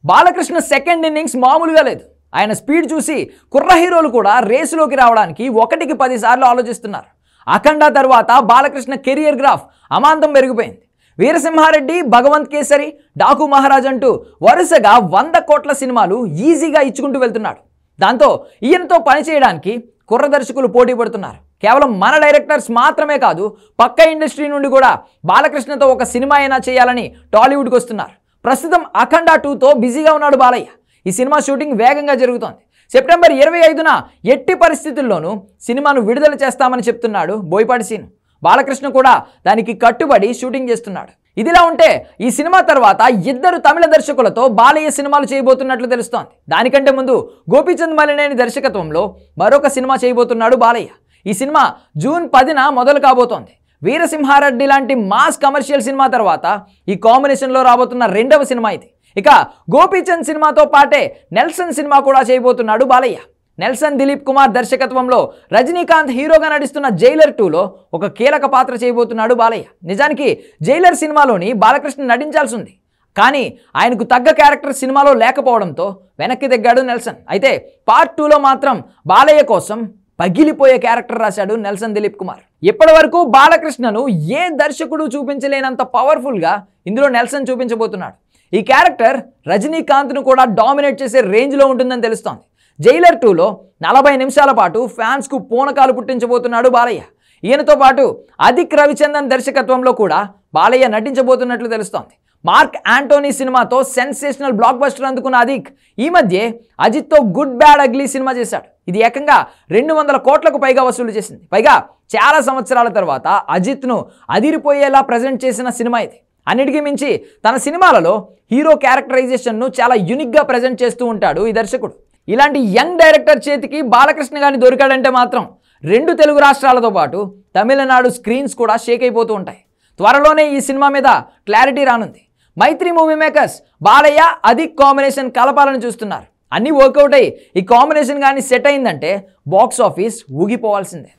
Balakrishna second innings మామూలుగా లేదు. ఆయన స్పీడ్ చూసి కుర్ర హీరోలు కూడా రేసులోకి రావడానికి 1కి 10 సార్లు ఆలోచిస్తున్నారు. అఖండ తర్వాత బాలకృష్ణ కెరియర్ గ్రాఫ్ అమాంతం పెరిగిపోయింది. వీరసింహారెడ్డి, భగవంత్ కేసరి, డాకు మహారాజ్ అంటూ వరుసగా 100 కోట్ల సినిమాలు ఈజీగా ఇచ్చుకుంటూ వెళ్తున్నాడు. దాంతో ఈయనతో పనిచేయడానికి కుర్ర దర్శకులు పోటీ పడుతున్నారు. కేవలం మన డైరెక్టర్స్ మాత్రమే కాదు, పక్క ఇండస్ట్రీ నుండి కూడా బాలకృష్ణతో ఒక సినిమా అయినా చేయాలని టాలీవుడ్కి వస్తున్నారు. ప్రస్తుతం అఖండ 2తో బిజీగా ఉన్నాడు బాలయ్య. ఈ సినిమా షూటింగ్ వేగంగా జరుగుతోంది. సెప్టెంబర్ 25న ఎట్టి పరిస్థితుల్లోనూ సినిమాను విడుదల చేస్తామని చెప్తున్నాడు బోయపాటి సీను. బాలకృష్ణ కూడా దానికి కట్టుబడి షూటింగ్ చేస్తున్నాడు. ఇదిలా ఉంటే ఈ సినిమా తర్వాత 2 తమిళ దర్శకులతో బాలయ్య సినిమాలు చేయబోతున్నట్లు తెలుస్తోంది. దానికంటే ముందు గోపీచంద్ మలినేని దర్శకత్వంలో మరొక సినిమా చేయబోతున్నాడు బాలయ్య. ఈ సినిమా జూన్ 10న మొదలు కాబోతోంది. వీరసింహారెడ్డి లాంటి మాస్ కమర్షియల్ సినిమా తర్వాత ఈ కాంబినేషన్లో రాబోతున్న 2వ సినిమా ఇది. ఇక గోపీచంద్ సినిమాతో పాటే నెల్సన్ సినిమా కూడా చేయబోతున్నాడు బాలయ్య. నెల్సన్ దిలీప్ కుమార్ దర్శకత్వంలో రజనీకాంత్ హీరోగా నటిస్తున్న జైలర్ 2లో ఒక కీలక పాత్ర చేయబోతున్నాడు బాలయ్య. నిజానికి జైలర్ సినిమాలోని బాలకృష్ణ నటించాల్సి ఉంది, కానీ ఆయనకు తగ్గ క్యారెక్టర్ సినిమాలో లేకపోవడంతో వెనక్కి తగ్గాడు నెల్సన్. అయితే పార్ట్ 2లో మాత్రం బాలయ్య కోసం పగిలిపోయే క్యారెక్టర్ రాశాడు నెల్సన్ దిలీప్ కుమార్. ఇప్పటి వరకు బాలకృష్ణను ఏ దర్శకుడు చూపించలేనంత పవర్ఫుల్గా ఇందులో నెల్సన్ చూపించబోతున్నాడు. ఈ క్యారెక్టర్ రజనీకాంత్ను కూడా డామినేట్ చేసే రేంజ్లో ఉంటుందని తెలుస్తోంది. జైలర్ 2లో 40 నిమిషాల పాటు ఫ్యాన్స్కు పూనకాలు పుట్టించబోతున్నాడు బాలయ్య. ఈయనతో పాటు అదిక్ రవిచందన్ దర్శకత్వంలో కూడా బాలయ్య నటించబోతున్నట్లు తెలుస్తోంది. మార్క్ యాంటోనీ సినిమాతో సెన్సేషనల్ బ్లాక్ బస్టర్ అందుకున్న అదిక్ ఈ మధ్య అజిత్తో గుడ్ బ్యాడ్ అగ్లీ సినిమా చేశాడు. ఇది ఏకంగా 200 కోట్లకు పైగా వసూలు చేసింది. పైగా చాలా సంవత్సరాల తర్వాత అజిత్ను అదిరిపోయేలా ప్రజెంట్ చేసిన సినిమా ఇది. అన్నిటికీ మించి తన సినిమాలలో హీరో క్యారెక్టరైజేషన్ను చాలా యూనిక్గా ప్రజెంట్ చేస్తూ ఉంటాడు ఈ దర్శకుడు. ఇలాంటి యంగ్ డైరెక్టర్ చేతికి బాలకృష్ణ గాని దొరికాడంటే మాత్రం 2 తెలుగు రాష్ట్రాలతో పాటు తమిళనాడు స్క్రీన్స్ కూడా షేక్ అయిపోతూ ఉంటాయి. త్వరలోనే ఈ సినిమా మీద క్లారిటీ రానుంది. మైత్రి movie makers Balayya Adhik combination కలపాలని చూస్తున్నారు. అన్నీ వర్కౌట్ అయ్యి ఈ కాంబినేషన్ కానీ సెట్ అయిందంటే బాక్స్ ఆఫీస్ ఊగిపోవాల్సిందే.